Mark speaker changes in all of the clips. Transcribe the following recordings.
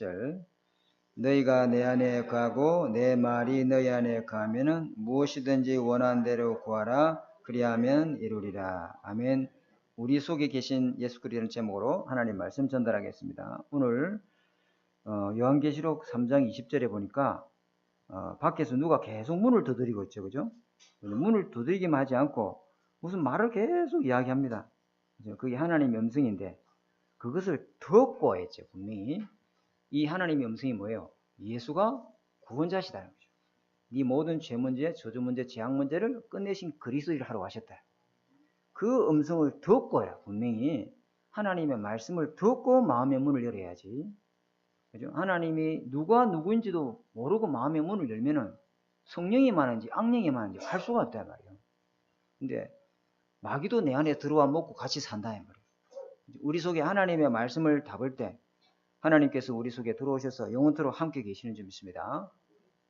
Speaker 1: 절. 너희가 내 안에 거하고 내 말이 너희 안에 거하면은 무엇이든지 원하는 대로 구하라. 그리하면 이루리라. 아멘. 우리 속에 계신 예수 그리스도라는 제목으로 하나님 말씀 전달하겠습니다. 오늘 요한계시록 3장 20절에 보니까 밖에서 누가 계속 문을 두드리고 있죠. 그죠? 문을 두드리기만 하지 않고 무슨 말을 계속 이야기합니다. 그죠? 그게 하나님의 음성인데 그것을 듣고 했죠. 분명히. 이 하나님의 음성이 뭐예요? 예수가 구원자시다는 거죠. 네 모든 죄 문제, 저주 문제, 재앙 문제를 끝내신 그리스도를 하러 가셨다. 그 음성을 듣고야 분명히 하나님의 말씀을 듣고 마음의 문을 열어야지. 그죠? 하나님이 누가 누구인지도 모르고 마음의 문을 열면은 성령이 많은지 악령이 많은지 알 수가 없단 말이에요. 근데 마귀도 내 안에 들어와 먹고 같이 산다 이 말이에요. 우리 속에 하나님의 말씀을 담을 때 하나님께서 우리 속에 들어오셔서 영원토록 함께 계시는 줄 믿습니다.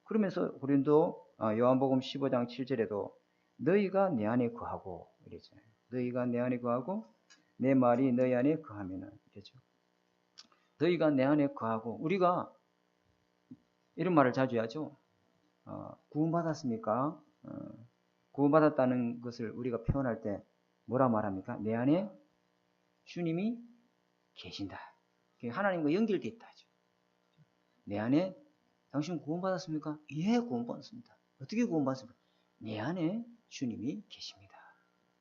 Speaker 1: 그러면서 우리도 요한복음 15장 7절에도 너희가 내 안에 거하고 이랬잖아요. 너희가 내 안에 거하고 내 말이 너희 안에 거하면은 되죠. 너희가 내 안에 거하고 우리가 이런 말을 자주 하죠. 구원받았습니까? 구원받았다는 것을 우리가 표현할 때 뭐라 말합니까? 내 안에 주님이 계신다. 하나님과 연결되어 있다. 내 안에 당신 구원받았습니까? 예, 구원받았습니다. 어떻게 구원받았습니까? 내 안에 주님이 계십니다.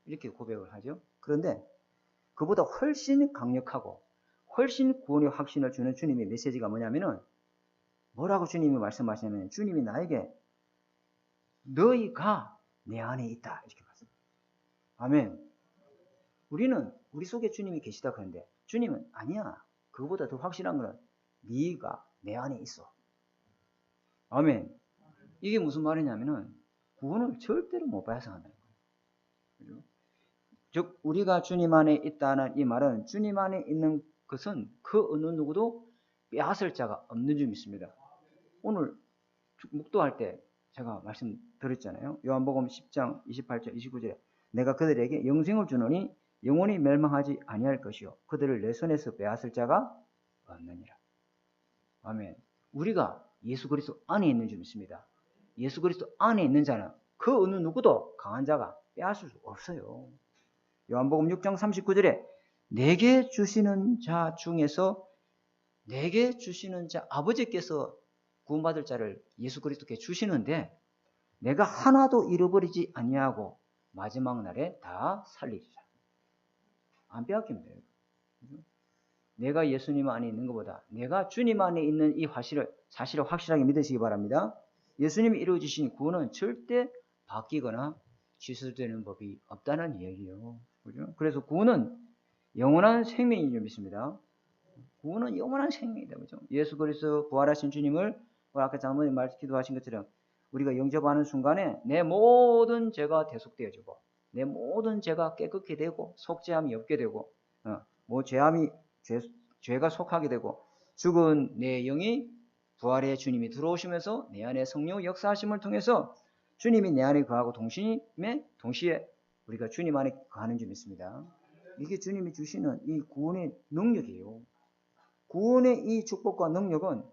Speaker 1: 이렇게 고백을 하죠. 그런데 그보다 훨씬 강력하고 훨씬 구원의 확신을 주는 주님의 메시지가 뭐냐면은 뭐라고 주님이 말씀하시냐면 주님이 나에게 너희가 내 안에 있다. 이렇게 말씀합니다. 아멘. 우리는 우리 속에 주님이 계시다 그러는데 주님은 아니야. 그거보다 더 확실한 거는 네가 내 안에 있어. 아멘. 이게 무슨 말이냐면은 구원을 절대로 못 발생한다는 거예요. 즉 우리가 주님 안에 있다는 이 말은 주님 안에 있는 것은 그 어느 누구도 빼앗을 자가 없는 줄 믿습니다. 오늘 묵도할 때 제가 말씀드렸잖아요. 요한복음 10장 28절 29절에 내가 그들에게 영생을 주노니 영원히 멸망하지 아니할 것이요 그들을 내 손에서 빼앗을 자가 없느니라. 아멘. 우리가 예수 그리스도 안에 있는 줄 믿습니다. 예수 그리스도 안에 있는 자는 그 어느 누구도 강한 자가 빼앗을 수 없어요. 요한복음 6장 39절에 내게 주시는 자 중에서 내게 주시는 자 아버지께서 구원받을 자를 예수 그리스도께 주시는데 내가 하나도 잃어버리지 아니하고 마지막 날에 다 살리리라. 안 빼앗기면 돼요. 내가 예수님 안에 있는 것보다 내가 주님 안에 있는 이 사실을 확실하게 믿으시기 바랍니다. 예수님이 이루어주신 구원은 절대 바뀌거나 취소되는 법이 없다는 이야기예요. 그죠? 그래서 구원은 영원한 생명인 줄 믿습니다. 구원은 영원한 생명이다. 그죠? 예수 그리스도 부활하신 주님을 아까 장로님 기도하신 것처럼 우리가 영접하는 순간에 내 모든 죄가 대속되어지고 내 모든 죄가 깨끗게 되고 속죄함이 없게 되고 죄가 속하게 되고 죽은 내 영이 부활의 주님이 들어오시면서 내 안에 성령 역사하심을 통해서 주님이 내 안에 거하고 동시에 우리가 주님 안에 거하는 줄 믿습니다. 이게 주님이 주시는 이 구원의 능력이에요. 구원의 이 축복과 능력은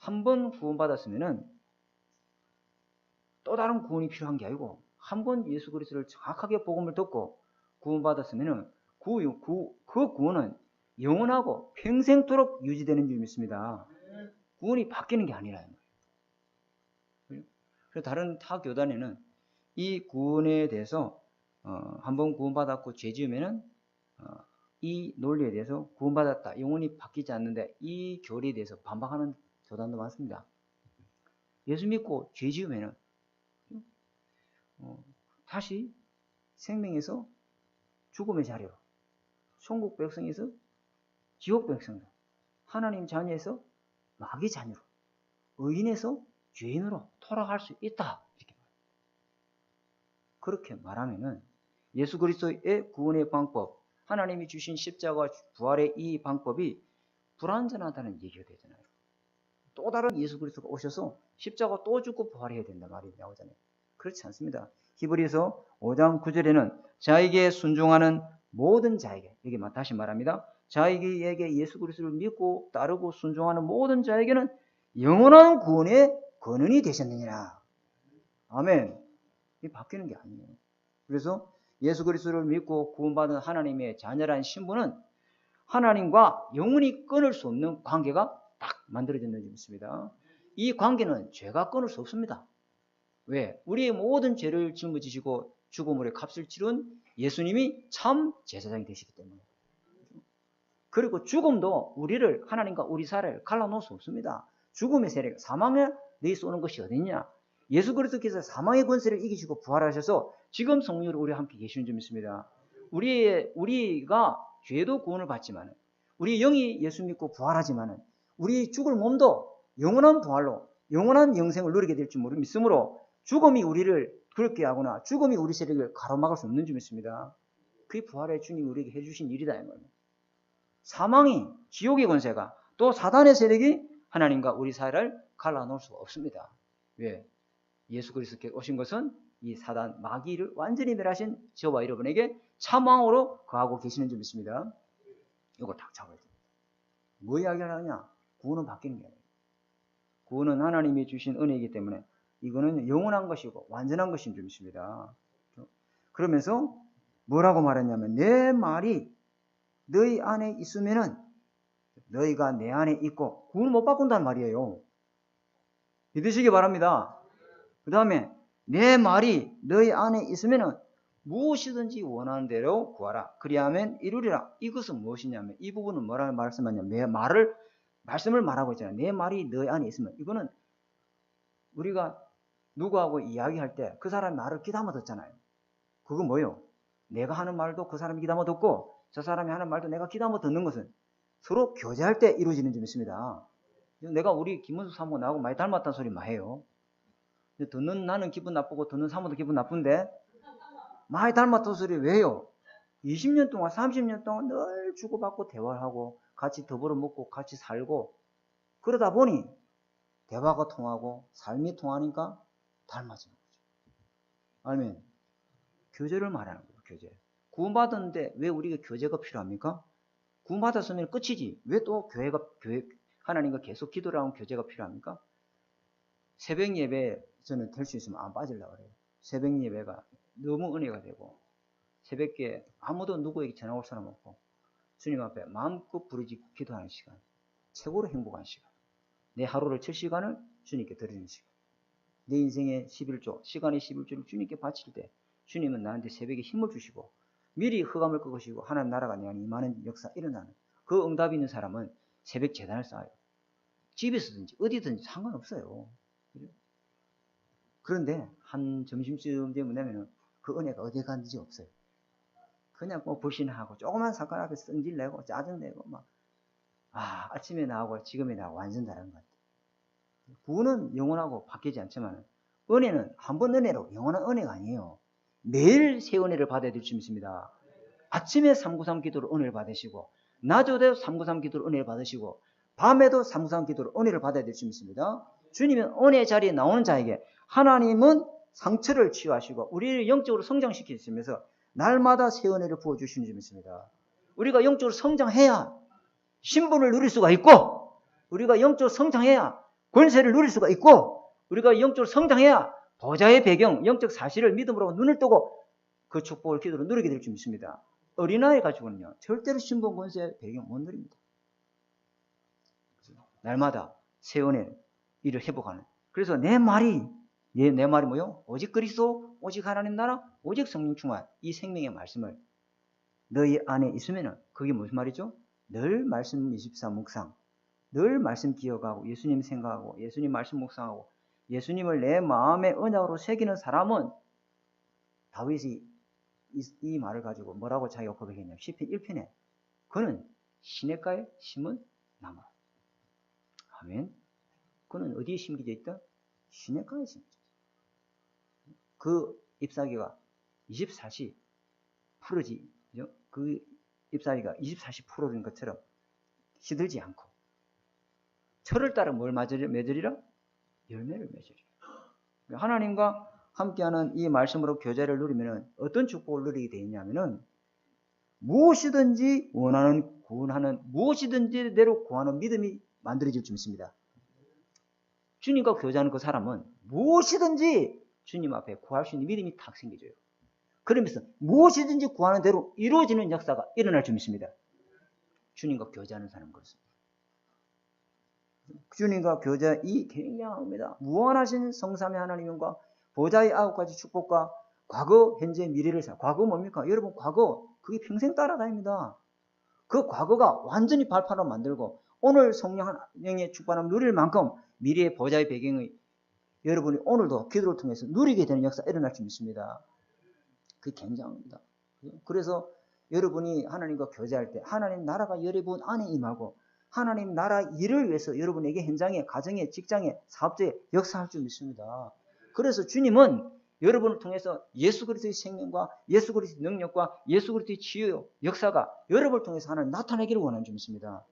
Speaker 1: 한 번 구원받았으면은 또 다른 구원이 필요한 게 아니고 한 번 예수 그리스도를 정확하게 복음을 듣고 구원받았으면은 그 구원은 영원하고 평생토록 유지되는 줄 믿습니다. 구원이 바뀌는 게 아니라는 거예요. 그래서 다른 타 교단에는 이 구원에 대해서 한번 구원받았고 죄 지으면은 이 논리에 대해서 구원받았다. 영원히 바뀌지 않는데 이 교리에 대해서 반박하는 교단도 많습니다. 예수 믿고 죄 지으면은 다시 생명에서 죽음의 자리로 천국 백성에서 지옥 백성으로 하나님 자녀에서 마귀 자녀로 의인에서 죄인으로 돌아갈 수 있다. 이렇게 그렇게 말하면은 예수 그리스도의 구원의 방법, 하나님이 주신 십자가 부활의 이 방법이 불완전하다는 얘기가 되잖아요. 또 다른 예수 그리스도가 오셔서 십자가 또 죽고 부활해야 된다 말이 나오잖아요. 그렇지 않습니다. 히브리서 5장 9절에는 자에게 순종하는 모든 자에게, 여기 다시 말합니다. 자기에게 예수 그리스도를 믿고 따르고 순종하는 모든 자에게는 영원한 구원의 근원이 되셨느니라. 아멘. 이게 바뀌는 게 아니에요. 그래서 예수 그리스도를 믿고 구원받은 하나님의 자녀라는 신분은 하나님과 영원히 끊을 수 없는 관계가 딱 만들어졌는 줄 믿습니다. 이 관계는 죄가 끊을 수 없습니다. 왜? 우리의 모든 죄를 짊어지시고 죽음으로의 값을 치른 예수님이 참 제사장이 되시기 때문에. 그리고 죽음도 우리를, 하나님과 우리 사례를 갈라놓을 수 없습니다. 죽음의 세력, 사망에 내이 쏘는 것이 어딨냐? 예수 그리스도께서 사망의 권세를 이기시고 부활하셔서 지금 성령으로 우리와 함께 계시는 줄 믿습니다. 우리가 죄도 구원을 받지만, 우리 영이 예수 믿고 부활하지만, 우리 죽을 몸도 영원한 부활로 영원한 영생을 누리게 될 줄 믿음으로 죽음이 우리를 그렇게 하거나 죽음이 우리 세력을 가로막을 수 없는 줄 믿습니다. 그게 부활의 주님이 우리에게 해주신 일이다. 이 말입니다. 사망이, 지옥의 권세가, 또 사단의 세력이 하나님과 우리 사이를 갈라놓을 수가 없습니다. 왜? 예수 그리스도께 오신 것은 이 사단, 마귀를 완전히 멸하신 저와 여러분에게 참왕으로 거하고 계시는 줄 믿습니다. 이거 딱 잡아야 됩니다. 뭐 이야기를 하느냐? 구원은 바뀌는 게 아니에요. 구원은 하나님이 주신 은혜이기 때문에 이거는 영원한 것이고 완전한 것인 줄 믿습니다. 그러면서 뭐라고 말했냐면, 내 말이 너희 안에 있으면은 너희가 내 안에 있고, 구원 못 바꾼다는 말이에요. 믿으시기 바랍니다. 그 다음에 내 말이 너희 안에 있으면은 무엇이든지 원하는 대로 구하라. 그리하면 이루리라. 이것은 무엇이냐면, 이 부분은 뭐라고 말씀하냐면, 내 말씀을 말하고 있잖아요. 내 말이 너희 안에 있으면, 이거는 우리가 누구하고 이야기할 때 그 사람이 말을 귀담아 듣잖아요. 그건 뭐예요? 내가 하는 말도 그 사람이 귀담아 듣고 저 사람이 하는 말도 내가 귀담아 듣는 것은 서로 교제할 때 이루어지는 점 있습니다. 내가 우리 김은수 사모 나하고 많이 닮았다는 소리 많이 해요. 듣는 나는 기분 나쁘고 듣는 사모도 기분 나쁜데 많이 닮았다는 소리 왜 해요? 20년 동안 30년 동안 늘 주고받고 대화를 하고 같이 더불어 먹고 같이 살고 그러다 보니 대화가 통하고 삶이 통하니까 닮아지는 거죠. 아멘. 교제를 말하는 거예요. 교제. 구원받았는데 왜 우리가 교제가 필요합니까? 구원받았으면 끝이지. 왜 또 하나님과 계속 기도를 하면 교제가 필요합니까? 새벽 예배 저는 될 수 있으면 안 빠지려고 그래요. 새벽 예배가 너무 은혜가 되고, 새벽에 아무도 누구에게 전화 올 사람 없고 주님 앞에 마음껏 부르짖고 기도하는 시간, 최고로 행복한 시간. 내 하루를 7시간을 주님께 드리는 시간. 내 인생의 11조, 시간의 11조를 주님께 바칠 때 주님은 나한테 새벽에 힘을 주시고 미리 흑암을 끄시고 하나님 나라가 내 안에 임하는 역사 일어나는 그 응답이 있는 사람은 새벽 재단을 쌓아요. 집에서든지 어디든지 상관없어요. 그런데 한 점심쯤 되면 그 은혜가 어디 갔는지 없어요. 그냥 뭐 불신하고 조그만 사건 앞에 성질내고 짜증내고 아침에 나오고 지금에 나오고 완전 다른 것 같아요. 구원은 영원하고 바뀌지 않지만 은혜는 한 번 은혜로 영원한 은혜가 아니에요. 매일 새 은혜를 받아야 될 줄 믿습니다. 아침에 393 기도로 은혜를 받으시고, 낮에도 393 기도로 은혜를 받으시고, 밤에도 393 기도로 은혜를 받아야 될 줄 믿습니다. 주님은 은혜 자리에 나오는 자에게 하나님은 상처를 치유하시고 우리를 영적으로 성장시키시면서 날마다 새 은혜를 부어주시는 줄 믿습니다. 우리가 영적으로 성장해야 신분을 누릴 수가 있고, 우리가 영적으로 성장해야 권세를 누릴 수가 있고, 우리가 영적으로 성장해야 보좌의 배경, 영적 사실을 믿음으로 눈을 뜨고 그 축복을 기도로 누리게 될 줄 믿습니다. 어린아이 가지고는요, 절대로 신분 권세 배경 못 누립니다. 날마다 새 은혜 일을 회복하는. 그래서 내 말이 뭐요? 오직 그리스도, 오직 하나님 나라, 오직 성령 충만, 이 생명의 말씀을 너희 안에 있으면은 그게 무슨 말이죠? 늘 말씀 24 묵상, 늘 말씀 기억하고 예수님 생각하고 예수님 말씀 묵상하고 예수님을 내 마음의 언약으로 새기는 사람은, 다윗이 이 말을 가지고 뭐라고 자기가 고백했냐면 시편 1편에 그는 시냇가에 심은 나무. 아멘. 그는 어디에 심겨져 있다? 시냇가에 심겨져 있다. 그 잎사귀가 24시 푸르지, 그 잎사귀가 24시 푸르는 것처럼 시들지 않고 철을 따라 뭘 맺으리라? 열매를 맺으리라. 하나님과 함께하는 이 말씀으로 교제를 누리면 어떤 축복을 누리게 되느냐면은 무엇이든지 구하는 무엇이든지 대로 구하는 믿음이 만들어질 줄 믿습니다. 주님과 교제하는 그 사람은 무엇이든지 주님 앞에 구할 수 있는 믿음이 탁 생겨져요. 그러면서 무엇이든지 구하는 대로 이루어지는 역사가 일어날 줄 믿습니다. 주님과 교제하는 사람은 그렇습니다. 주님과 교제 이 굉장합니다. 무한하신 성삼의 하나님과 보좌의 9가지 축복과 과거, 현재, 미래를 과거 뭡니까? 여러분 과거 그게 평생 따라다닙니다. 그 과거가 완전히 발판으로 만들고 오늘 성령의 축복함을 누릴 만큼 미래의 보좌의 배경의 여러분이 오늘도 기도를 통해서 누리게 되는 역사가 일어날 줄 믿습니다. 그게 굉장합니다. 그래서 여러분이 하나님과 교제할 때 하나님 나라가 여러분 안에 임하고 하나님 나라 일을 위해서 여러분에게 현장에, 가정에, 직장에, 사업자에 역사할 줄 믿습니다. 그래서 주님은 여러분을 통해서 예수 그리스도의 생명과 예수 그리스도의 능력과 예수 그리스도의 치유 역사가 여러분을 통해서 하나님 나타내기를 원하는 줄 믿습니다.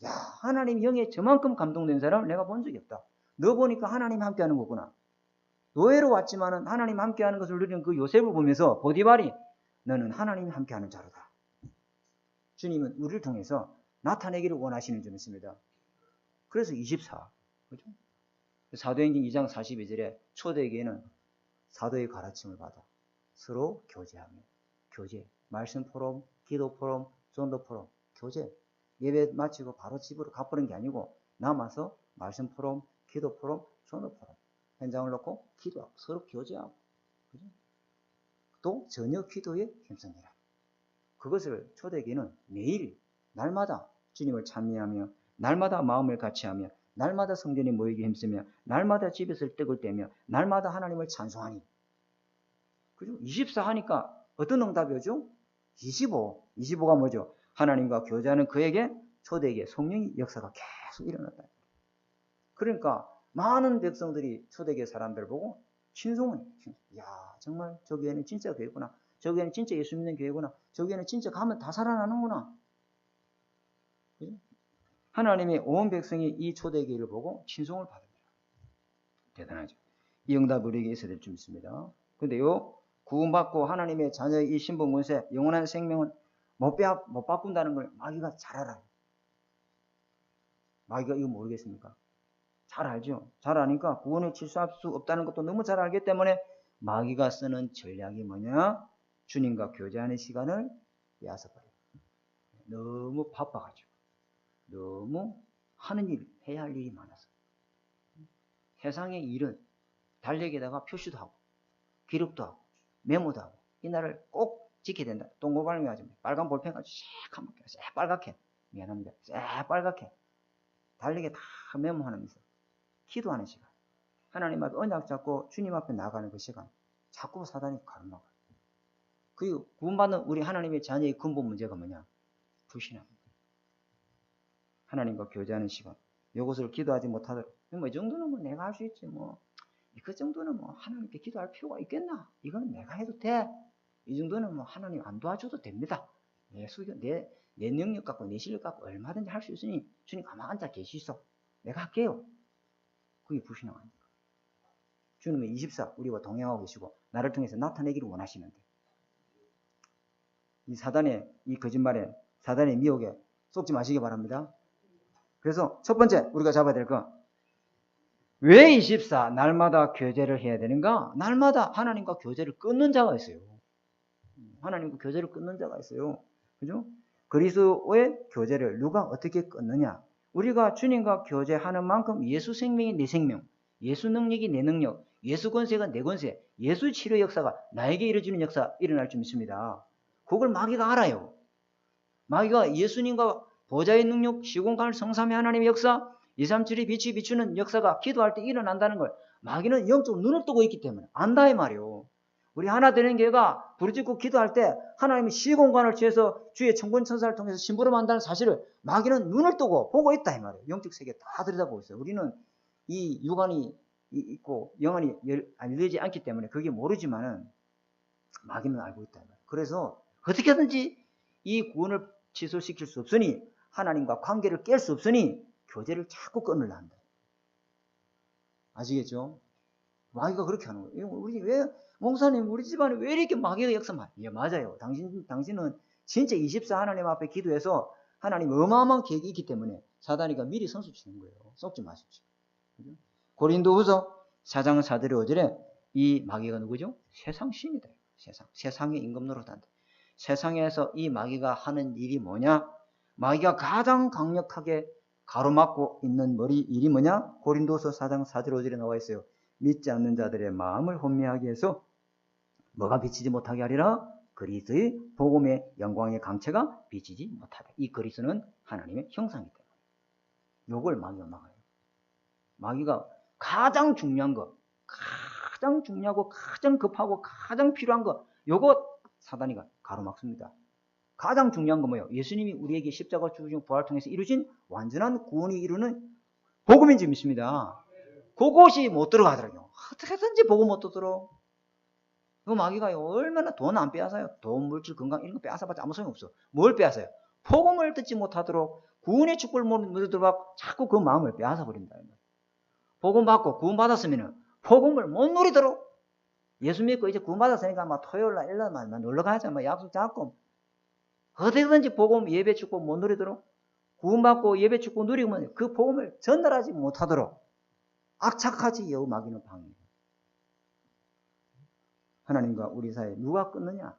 Speaker 1: 야, 하나님 영에 저만큼 감동된 사람을 내가 본 적이 없다. 너 보니까 하나님 함께하는 거구나. 노예로 왔지만은 하나님 함께하는 것을 누리는 그 요셉을 보면서 보디발이 너는 하나님이 함께하는 자로다. 주님은 우리를 통해서 나타내기를 원하시는 줄 믿습니다. 그래서 24. 그죠? 사도행전 2장 42절에 초대에게는 사도의 가르침을 받아 서로 교제하며 교제, 말씀 포럼, 기도 포럼, 전도 포럼, 교제. 예배 마치고 바로 집으로 가버린 게 아니고 남아서 말씀 포럼, 기도 포럼, 전도 포럼. 현장을 놓고 기도하고 서로 교제하고. 그죠? 또 저녁 기도에 힘쓰니라. 그것을 초대에게는 매일 날마다 주님을 찬미하며 날마다 마음을 같이하며 날마다 성전에 모이게 힘쓰며 날마다 집에서 떡을 떼며 날마다 하나님을 찬송하니. 그죠? 24 하니까 어떤 응답이 오죠? 25. 25가 뭐죠? 하나님과 교제하는 그에게 초대에게 성령의 역사가 계속 일어났다. 그러니까 많은 백성들이 초대교회 사람들을 보고 신송을 해요. 야, 정말 저 교회는 진짜 교회구나. 저 교회는 진짜 예수 믿는 교회구나. 저 교회는 진짜 가면 다 살아나는구나. 그죠? 하나님의 온 백성이 이 초대교회를 보고 친송을 받습니다. 대단하죠. 이 응답 우리에게 있어야 될 줄 믿습니다. 근데요, 구원받고 하나님의 자녀의 이 신분 권세, 영원한 생명은 못 바꾼다는 걸 마귀가 잘 알아요. 마귀가 이거 모르겠습니까? 잘 알죠. 잘 아니까 구원을 취소할 수 없다는 것도 너무 잘 알기 때문에 마귀가 쓰는 전략이 뭐냐? 주님과 교제하는 시간을 빼앗아버려요. 너무 바빠가지고. 너무 하는 일, 해야 할 일이 많아서. 세상의 일은 달력에다가 표시도 하고, 기록도 하고, 메모도 하고, 이날을 꼭 지켜야 된다. 동고발미 하지 마. 빨간 볼펜 가지고 쫙 빨갛게. 미안합니다. 쫙 빨갛게. 달력에 다 메모하면서. 기도하는 시간. 하나님 앞에 언약 잡고 주님 앞에 나가는 그 시간. 자꾸 사단이 가로막아요. 그 구원받는 우리 하나님의 자녀의 근본 문제가 뭐냐? 불신합니다. 하나님과 교제하는 시간. 이것을 기도하지 못하도록. 뭐 이 정도는 뭐 내가 할 수 있지 뭐. 그 정도는 뭐 하나님께 기도할 필요가 있겠나? 이건 내가 해도 돼. 이 정도는 뭐 하나님 안 도와줘도 됩니다. 내 능력 갖고 내 실력 갖고 얼마든지 할 수 있으니 주님 가만 앉아 계시소. 내가 할게요. 그게 불신앙 아닙니까? 주님은 24 우리와 동행하고 계시고 나를 통해서 나타내기를 원하시는데 이 사단의 이 거짓말에 사단의 미혹에 속지 마시기 바랍니다. 그래서 첫 번째 우리가 잡아야 될 거 왜 24 날마다 교제를 해야 되는가? 날마다 하나님과 교제를 끊는 자가 있어요. 하나님과 교제를 끊는 자가 있어요. 그죠? 그리스도의 교제를 누가 어떻게 끊느냐? 우리가 주님과 교제하는 만큼 예수 생명이 내 생명, 예수 능력이 내 능력, 예수 권세가 내 권세, 예수 치료 역사가 나에게 이루어지는 역사 일어날 줄 믿습니다. 그걸 마귀가 알아요. 마귀가 예수님과 보좌의 능력, 시공간을 성삼의 하나님의 역사, 237이 빛이 비추는 역사가 기도할 때 일어난다는 걸 마귀는 영적으로 눈을 뜨고 있기 때문에 안다 이 말이에요. 우리 하나 되는 교회가 부르짖고 기도할 때 하나님이 시공간을 취해서 주의 천군천사를 통해서 심부름한다는 사실을 마귀는 눈을 뜨고 보고 있다 이 말이에요. 영적 세계 다 들여다보고 있어요. 우리는 이 육안이 있고 영안이 열리지 않기 때문에 그게 모르지만은 마귀는 알고 있다 이 말이에요. 그래서 어떻게든지 이 구원을 취소시킬 수 없으니 하나님과 관계를 깰 수 없으니 교제를 자꾸 끊으려 한다. 아시겠죠? 마귀가 그렇게 하는 거예요. 우리 왜 목사님 우리 집안에 왜 이렇게 마귀가 역사만? 예, 맞아요. 당신은 진짜 24 하나님 앞에 기도해서 하나님 어마어마한 계획이 있기 때문에 사단이가 미리 선수 치는 거예요. 썩지 마십시오. 고린도후서 4장 4절에 5절에 이 마귀가 누구죠? 세상 신이다. 세상의 임금 노릇한다. 세상에서 이 마귀가 하는 일이 뭐냐? 마귀가 가장 강력하게 가로막고 있는 일이 뭐냐? 고린도서 4장 4절 5절에 나와 있어요. 믿지 않는 자들의 마음을 혼미하게 해서 뭐가 비치지 못하게 하리라? 그리스도의 복음의 영광의 강체가 비치지 못하다. 이 그리스도는 하나님의 형상이기 때문에 요걸 마귀가 막아요. 마귀가 가장 중요한 거, 가장 중요하고 가장 급하고 가장 필요한 거, 요거 사단이가 가로막습니다. 가장 중요한 건 뭐예요? 예수님이 우리에게 십자가 죽으신 부활을 통해서 이루신 완전한 구원이 이루는 복음인 줄 믿습니다. 그것이 못 들어가더라고요. 어떻게든지 복음 못 들어. 그 마귀가 얼마나 돈 안 빼앗아요. 돈, 물질, 건강 이런 거 빼앗아봤자 아무 소용 없어. 뭘 빼앗아요? 복음을 듣지 못하도록 구원의 축복을 못 누리도록 자꾸 그 마음을 빼앗아 버린다. 복음 받고 구원 받았으면 복음을 못 누리도록 예수 믿고 이제 구원 받았으니까 막 토요일날 일날만 놀러 가자. 막 약속 잡고 어디든지 복음 예배 축복 못 누리도록 구원 받고 예배 축복 누리면 그 복음을 전달하지 못하도록 악착하지 여우 마귀는 방해해요. 하나님과 우리 사이에 누가 끊느냐?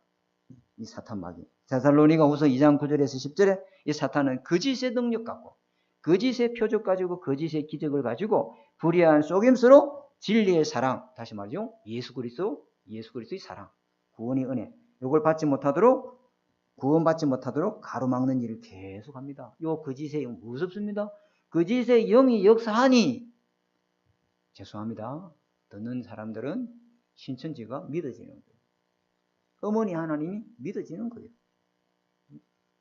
Speaker 1: 이 사탄 마귀. 데살로니가후서 2장 9절에서 10절에 이 사탄은 거짓의 능력 갖고 거짓의 표적 가지고 거짓의 기적을 가지고 불의한 속임수로 진리의 사랑, 다시 말이죠. 예수 그리스도의 사랑, 구원의 은혜, 이걸 받지 못하도록 구원받지 못하도록 가로막는 일을 계속합니다. 요 거짓의 영 무섭습니다. 거짓의 영이 역사하니 죄송합니다. 듣는 사람들은 신천지가 믿어지는 거예요. 어머니 하나님이 믿어지는 거예요.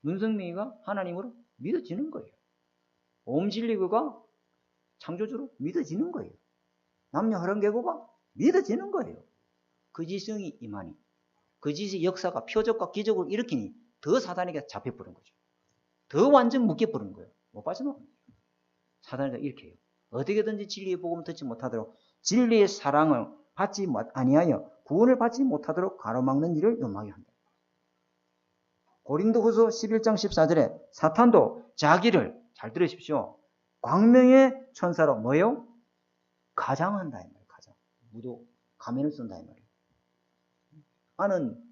Speaker 1: 문성명이가 하나님으로 믿어지는 거예요. 옴진리교가 창조주로 믿어지는 거예요. 남녀 허런계고가 믿어지는 거예요. 거짓성이 임하니 거짓의 역사가 표적과 기적을 일으키니 더 사단에게 잡혀버린 거죠. 더 완전 묶여버린 거예요. 못 빠져나와요. 사단이가 이렇게 해요. 어떻게든지 진리의 복음을 듣지 못하도록 진리의 사랑을 받지 아니하여 구원을 받지 못하도록 가로막는 일을 요망히 한다. 고린도후서 11장 14절에 사탄도 자기를 잘 들으십시오. 광명의 천사로 뭐요? 가장한다 이 말이에요. 가장. 무도 가면을 쓴다 이 말이에요. 아는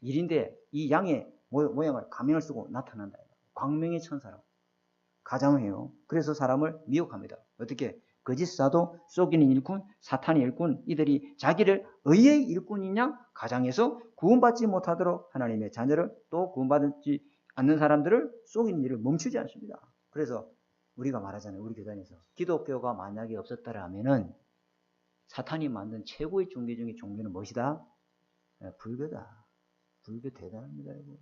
Speaker 1: 일인데 이 양의 모양을 가면을 쓰고 나타난다. 광명의 천사로 가장해요. 그래서 사람을 미혹합니다. 어떻게? 거짓 사도, 속이는 일꾼, 사탄의 일꾼, 이들이 자기를 의의 일꾼이냐 가장해서 구원받지 못하도록 하나님의 자녀를 또 구원받지 않는 사람들을 속이는 일을 멈추지 않습니다. 그래서 우리가 말하잖아요. 우리 교단에서 기독교가 만약에 없었다라면은 사탄이 만든 최고의 종교 중에 종교는 무엇이다? 불교다. 불교 대단합니다, 여러분.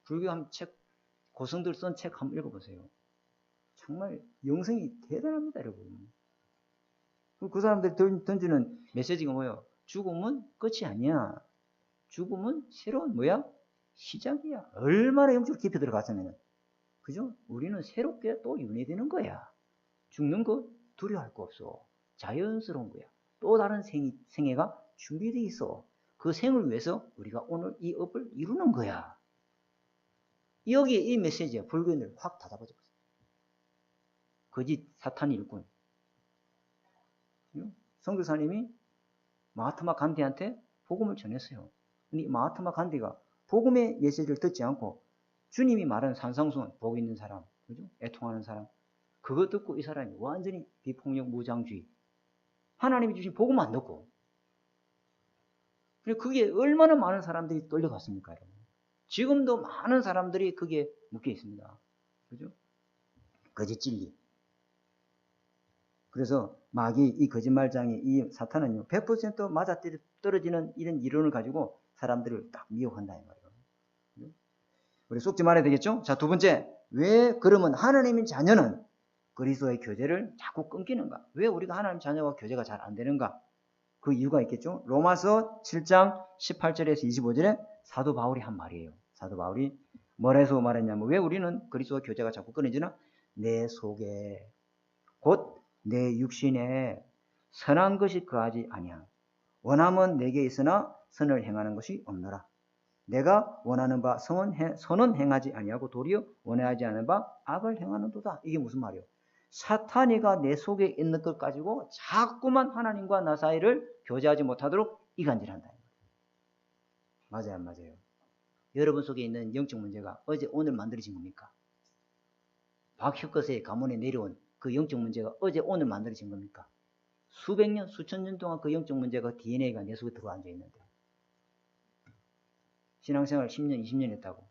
Speaker 1: 불교 한 책, 고성들 쓴 책 한번 읽어보세요. 정말 영성이 대단합니다, 여러분. 그 사람들이 던지는 메시지가 뭐예요? 죽음은 끝이 아니야. 죽음은 새로운 뭐야? 시작이야. 얼마나 영적으로 깊이 들어갔으면. 그죠? 우리는 새롭게 또 윤회되는 거야. 죽는 거 두려워할 거 없어. 자연스러운 거야. 또 다른 생애가 준비되어 있어. 그 생을 위해서 우리가 오늘 이 업을 이루는 거야. 여기에 이 메시지가 불교인을 확 닫아버렸어. 거짓 사탄 일꾼. 선교사님이 마하트마 간디한테 복음을 전했어요. 근데 마하트마 간디가 복음의 메시지를 듣지 않고 주님이 말하는 산상수훈, 복 있는 사람, 그죠? 애통하는 사람, 그거 듣고 이 사람이 완전히 비폭력 무장주의, 하나님이 주신 복음 안 듣고, 그게 얼마나 많은 사람들이 떨려갔습니까, 여러분? 지금도 많은 사람들이 그게 묶여 있습니다. 그죠? 거짓 진리. 그래서 마귀, 이 거짓말장이, 이 사탄은요, 100% 맞아 떨어지는 이런 이론을 가지고 사람들을 딱 미혹한다, 이 말이에요. 우리 속지 말아야 되겠죠? 자, 두 번째. 왜 그러면 하나님의 자녀는 그리스도의 교제를 자꾸 끊기는가? 왜 우리가 하나님 자녀와 교제가 잘 안 되는가? 그 이유가 있겠죠? 로마서 7장 18절에서 25절에 사도 바울이 한 말이에요. 사도 바울이 뭐라 해서 말했냐면, 왜 우리는 그리스도와 교제가 자꾸 끊어지나? 내 속에 곧 내 육신에 선한 것이 거하지 아니함. 원함은 내게 있으나 선을 행하는 것이 없노라. 내가 원하는 바 선은 행하지 아니하고 도리어 원하지 않은 바 악을 행하는도다. 이게 무슨 말이에요? 사탄이가 내 속에 있는 것 가지고 자꾸만 하나님과 나 사이를 교제하지 못하도록 이간질한다. 맞아요, 안 맞아요? 여러분 속에 있는 영적 문제가 어제 오늘 만들어진 겁니까? 박혁거세의 가문에 내려온 그 영적 문제가 어제 오늘 만들어진 겁니까? 수백 년, 수천 년 동안 그 영적 문제가 DNA가 내 속에 들어앉아 있는데 신앙생활 10년, 20년 했다고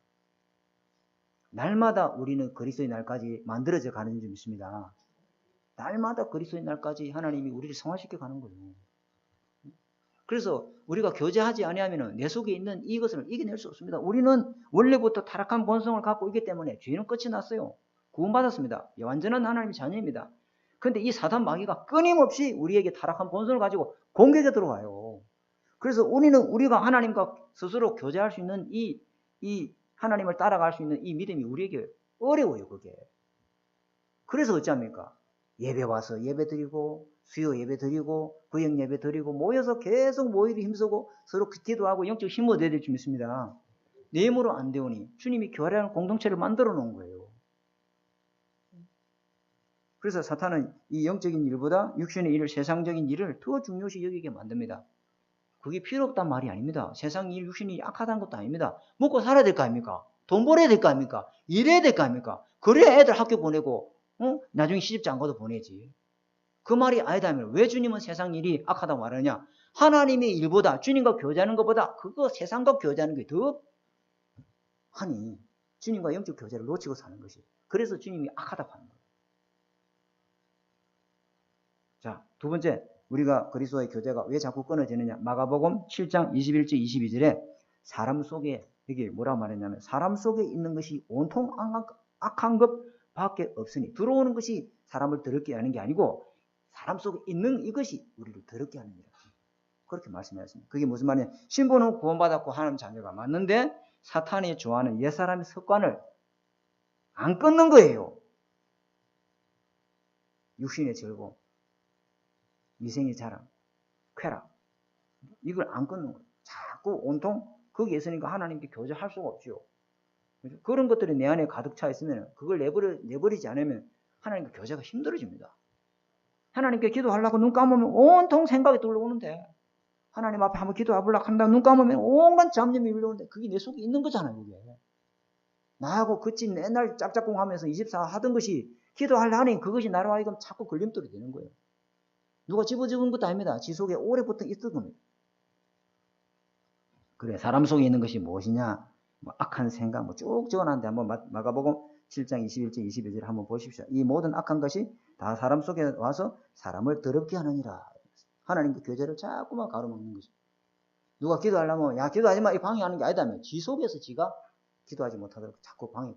Speaker 1: 날마다 우리는 그리스도의 날까지 만들어져 가는 줄 믿습니다. 날마다 그리스도의 날까지 하나님이 우리를 성화시켜 가는 거예요. 그래서 우리가 교제하지 아니하면 내 속에 있는 이것을 이겨낼 수 없습니다. 우리는 원래부터 타락한 본성을 갖고 있기 때문에 죄는 끝이 났어요. 구원받았습니다. 완전한 하나님의 자녀입니다. 그런데 이 사단 마귀가 끊임없이 우리에게 타락한 본성을 가지고 공격에 들어와요. 그래서 우리가 하나님과 스스로 교제할 수 있는 이 하나님을 따라갈 수 있는 이 믿음이 우리에게 어려워요, 그게. 그래서 어찌합니까? 예배 와서 예배 드리고, 수요 예배 드리고, 구역 예배 드리고, 모여서 계속 모이를 힘쓰고, 서로 기도하고 영적 힘을 얻어야 될 줄 믿습니다. 내 힘으로 안 되오니 주님이 교회라는 공동체를 만들어 놓은 거예요. 그래서 사탄은 이 영적인 일보다 육신의 일을, 세상적인 일을 더 중요시 여기게 만듭니다. 그게 필요 없단 말이 아닙니다. 세상 일, 육신이 악하다는 것도 아닙니다. 먹고 살아야 될 거 아닙니까? 돈 벌어야 될 거 아닙니까? 일해야 될 거 아닙니까? 그래야 애들 학교 보내고 나중에 시집장가도 보내지. 그 말이 아니다면 왜 주님은 세상 일이 악하다고 말하느냐? 하나님의 일보다 주님과 교제하는 것보다 그거 세상과 교제하는 게 더 하니 주님과 영적 교제를 놓치고 사는 것이. 그래서 주님이 악하다고 하는 거예요. 자, 두 번째, 우리가 그리스도의 교제가 왜 자꾸 끊어지느냐? 마가복음 7장 21절 22절에 사람 속에, 여기 뭐라고 말했냐면 사람 속에 있는 것이 온통 악한 것밖에 없으니 들어오는 것이 사람을 더럽게 하는 게 아니고 사람 속에 있는 이것이 우리를 더럽게 하는 거다. 그렇게 말씀하셨습니다. 그게 무슨 말이냐? 신부는 구원받았고 하나님 자녀가 맞는데 사탄이 좋아하는 옛사람의 습관을 안 끊는 거예요. 육신의 즐거움, 미생의 자랑, 쾌락, 이걸 안 끊는 거예요. 자꾸 온통 거기에 있으니까 하나님께 교제할 수가 없죠. 그렇죠? 그런 것들이 내 안에 가득 차 있으면 그걸 내버리지 않으면 하나님과 교제가 힘들어집니다. 하나님께 기도하려고 눈 감으면 온통 생각이 들어오는데 하나님 앞에 한번 기도해보려고 한다고 눈 감으면 온갖 잡념이 밀려오는데 그게 내 속에 있는 거잖아요. 그게. 나하고 그치 맨날 짝짝꿍하면서 24 하던 것이 기도하려 하니 그것이 나로 하여금 자꾸 걸림돌이 되는 거예요. 누가 집어주는 것도 아닙니다. 지 속에 오래부터 있던 겁니다. 그래, 사람 속에 있는 것이 무엇이냐? 뭐 악한 생각, 뭐 쭉 적어놨는데 한번 마가복음 7장 21절, 22절 한번 보십시오. 이 모든 악한 것이 다 사람 속에 와서 사람을 더럽게 하느니라. 하나님과 교제를 자꾸만 가로막는 것이. 누가 기도하려면, 야, 기도하지 마. 이 방해하는 게 아니다면, 지 속에서 지가 기도하지 못하도록 자꾸 방해,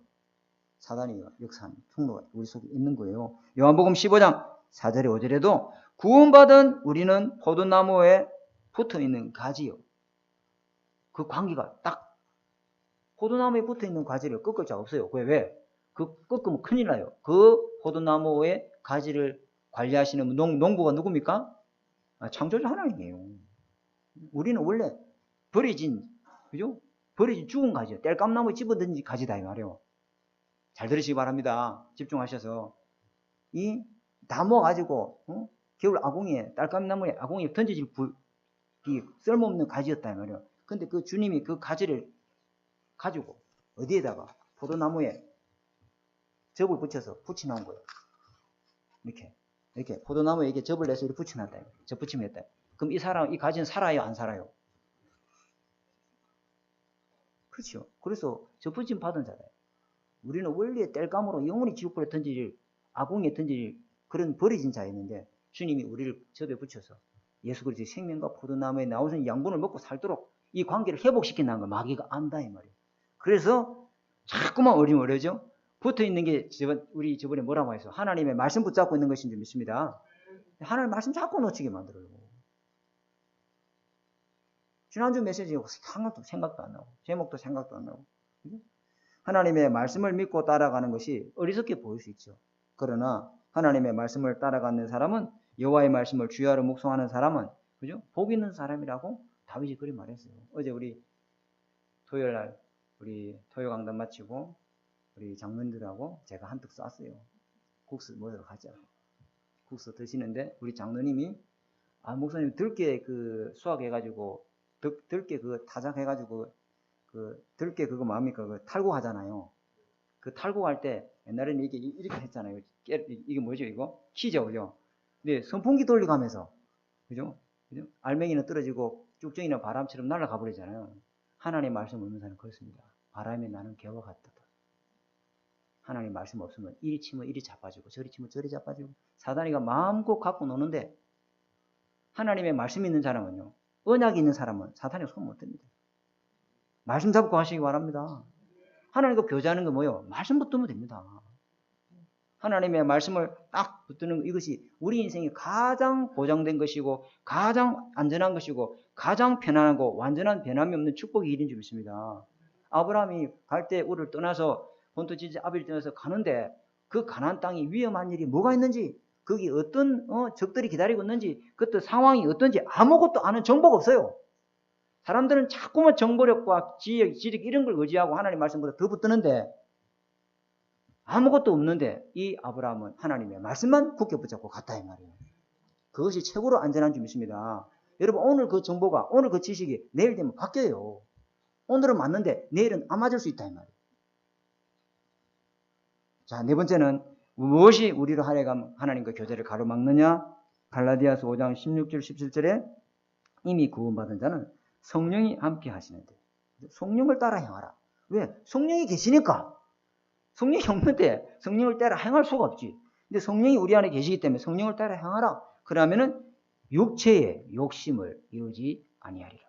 Speaker 1: 사단이 역사하는 통로가 우리 속에 있는 거예요. 요한복음 15장 4절에 5절에도 구원받은 우리는 포도나무에 붙어 있는 가지요. 그 관계가 딱 포도나무에 붙어 있는 가지를 꺾을 자가 없어요. 왜? 그 꺾으면 큰일 나요. 그 포도나무의 가지를 관리하시는 농부가 누굽니까? 창조주 하나님이에요. 우리는 원래 버려진, 그죠? 버려진 죽은 가지요. 땔감나무에 집어든지 가지다 이 말이에요. 잘 들으시기 바랍니다. 집중하셔서. 이 다 모아가지고 겨울 아궁이에, 딸감나무에 아궁이에 던져질 쓸모없는 가지였다 이 말이에요. 근데 그 주님이 그 가지를 가지고 어디에다가 포도나무에 접을 붙여서 붙여놓은 거예요. 이렇게 포도나무에 이렇게 접을 내서 이렇게 붙여놨다. 접붙이면 했다. 그럼 이 가지는 살아요, 안 살아요? 그렇죠. 그래서 접붙임 받은 자예요. 우리는 원래 땔감으로 영원히 지옥불에 던질, 아궁이에 던질 그런 버려진 자였는데 주님이 우리를 접에 붙여서 예수 그리스도의 생명과 포도나무에 나오신 양분을 먹고 살도록 이 관계를 회복시킨다는 걸 마귀가 안다 이 말이에요. 그래서 자꾸만 어려져 붙어있는 게 우리 저번에 뭐라고 했어? 하나님의 말씀 붙잡고 있는 것인 줄 믿습니다. 하나님의 말씀 자꾸 놓치게 만들어요. 지난주 메시지 생각도 안 나고 제목도 생각도 안 나고 하나님의 말씀을 믿고 따라가는 것이 어리석게 보일 수 있죠. 그러나 하나님의 말씀을 따라가는 사람은 여호와의 말씀을 주야로 묵상하는 사람은 그죠? 복 있는 사람이라고 다윗이 그리 말했어요. 어제 우리 토요일 날 우리 토요 강단 마치고 우리 장로님들하고 제가 한턱 쐈어요. 국수 먹으러 가자. 국수 드시는데 우리 장로님이 목사님 들깨 그 수확해가지고 들깨 그 타작해가지고 그 들깨 그거 뭡니까 그 탈곡하잖아요. 그 탈곡할 때 옛날에는 이렇게 했잖아요. 이게 뭐죠 이거? 키죠, 그죠? 근데 선풍기 돌려가면서 그죠? 알맹이는 떨어지고 쭉정이는 바람처럼 날아가 버리잖아요. 하나님 말씀 없는 사람은 그렇습니다. 바람에 나는 개와 같다. 하나님 말씀 없으면 이리 치면 이리 자빠지고 저리 치면 저리 자빠지고 사단이가 마음껏 갖고 노는데 하나님의 말씀이 있는 사람은요. 언약이 있는 사람은 사단이 손 못 댑니다. 말씀 잡고 하시기 바랍니다. 하나님과 교제하는 게 뭐예요? 말씀 붙들면 됩니다. 하나님의 말씀을 딱 붙드는 이것이 우리 인생이 가장 보장된 것이고 가장 안전한 것이고 가장 편안하고 완전한 변함이 없는 축복의 일인 줄 믿습니다. 아브라함이 갈 때 우리를 떠나서 본토지지 아비를 떠나서 가는데 그 가나안 땅이 위험한 일이 뭐가 있는지 거기 어떤 적들이 기다리고 있는지 그때 상황이 어떤지 아무것도 아는 정보가 없어요. 사람들은 자꾸만 정보력과 지식 이런 걸 의지하고 하나님 말씀보다 더 붙드는데 아무것도 없는데 이 아브라함은 하나님의 말씀만 굳게 붙잡고 갔다 이 말이에요. 그것이 최고로 안전한 줄 믿습니다. 여러분 오늘 그 정보가 오늘 그 지식이 내일 되면 바뀌어요. 오늘은 맞는데 내일은 안 맞을 수 있다 이 말이에요. 자, 네 번째는 무엇이 우리로 하여금 하나님과 교제를 가로막느냐? 갈라디아서 5장 16절 17절에 이미 구원받은 자는 성령이 함께 하시는데 성령을 따라 행하라. 왜? 성령이 계시니까. 성령이 없는데 성령을 따라 행할 수가 없지. 근데 성령이 우리 안에 계시기 때문에 성령을 따라 행하라. 그러면은 육체의 욕심을 이루지 아니하리라.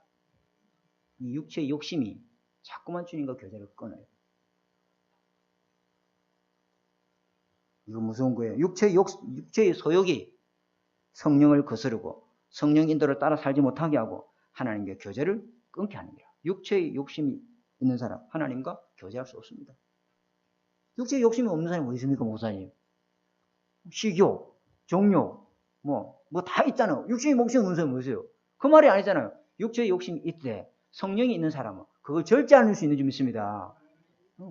Speaker 1: 이 육체의 욕심이 자꾸만 주님과 교제를 끊어요. 이거 무서운 거예요. 육체의 소욕이 성령을 거스르고 성령 인도를 따라 살지 못하게 하고 하나님과 교제를 끊게 하는 거예요. 육체의 욕심이 있는 사람 하나님과 교제할 수 없습니다. 육체의 욕심이 없는 사람이 어디 있습니까, 목사님? 식욕, 정욕, 뭐 다 있잖아요. 육체의 욕심이 없는 사람이 어디 있어요? 그 말이 아니잖아요. 육체의 욕심이 있대. 성령이 있는 사람은 그걸 절제할 수 있는 줄 믿습니다.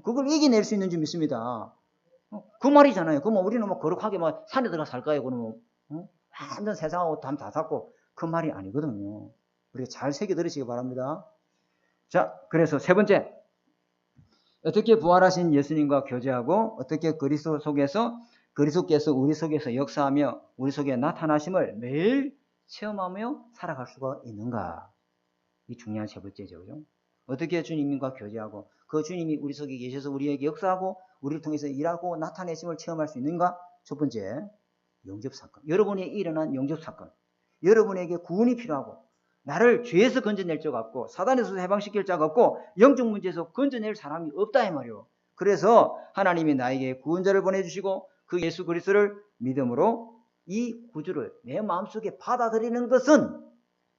Speaker 1: 그걸 이겨낼 수 있는 줄 믿습니다. 그 말이잖아요. 그러면 우리는 뭐 거룩하게 막 산에 들어가 살까요? 그러면 완전 세상하고 담 다 샀고 그 말이 아니거든요. 우리가 잘 새겨 들으시기 바랍니다. 자, 그래서 세 번째, 어떻게 부활하신 예수님과 교제하고 어떻게 그리스도께서 우리 속에서 역사하며 우리 속에 나타나심을 매일 체험하며 살아갈 수가 있는가? 이 중요한 세 번째죠. 그죠? 어떻게 주님과 교제하고 그 주님이 우리 속에 계셔서 우리에게 역사하고 우리를 통해서 일하고 나타내심을 체험할 수 있는가? 첫 번째, 영접사건. 여러분에게 일어난 영접사건. 여러분에게 구원이 필요하고 나를 죄에서 건져낼 자가 없고 사단에서 해방시킬 자가 없고 영적 문제에서 건져낼 사람이 없다 이 말이에요. 그래서 하나님이 나에게 구원자를 보내주시고 그 예수 그리스도를 믿음으로 이 구주를 내 마음속에 받아들이는 것은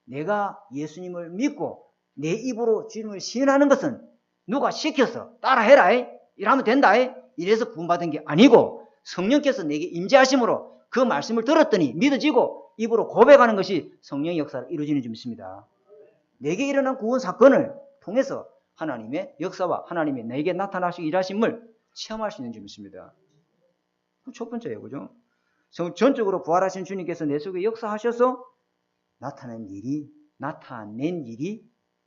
Speaker 1: 내가 예수님을 믿고 내 입으로 주님을 시인하는 것은 누가 시켜서 따라해라 이러면 된다 이래서 구원받은 게 아니고 성령께서 내게 임재하심으로 그 말씀을 들었더니 믿어지고 입으로 고백하는 것이 성령의 역사를 이루어지는 줄 믿습니다. 내게 일어난 구원 사건을 통해서 하나님의 역사와 하나님의 내게 나타나시고 일하심을 체험할 수 있는 줄 믿습니다. 첫 번째예요. 그죠? 전적으로 부활하신 주님께서 내 속에 역사하셔서 나타낸 일이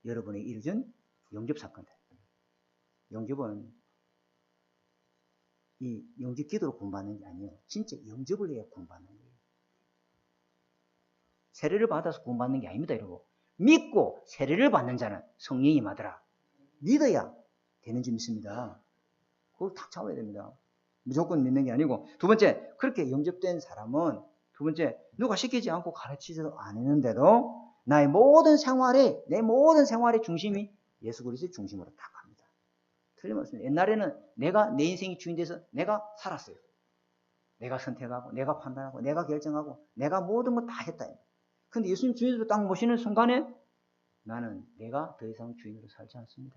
Speaker 1: 여러분에게 이루어진 영접사건이다. 영접은 이 영접 기도로 구원받는 게 아니에요. 진짜 영접을 해야 구원받는 거예요. 세례를 받아서 구원받는 게 아닙니다. 여러분. 믿고 세례를 받는 자는 성령이 임하더라. 믿어야 되는 줄 믿습니다. 그걸 탁 잡아야 됩니다. 무조건 믿는 게 아니고. 두 번째, 그렇게 영접된 사람은 두 번째, 누가 시키지 않고 가르치지도 않았는데도 내 모든 생활의 중심이 예수 그리스도의 중심으로 딱 갑니다. 틀림없습니다. 옛날에는 내가 내 인생의 주인 돼서 내가 살았어요. 내가 선택하고 내가 판단하고 내가 결정하고 내가 모든 거 다 했다. 근데 예수님 주인으로 딱 모시는 순간에 나는 내가 더 이상 주인으로 살지 않습니다.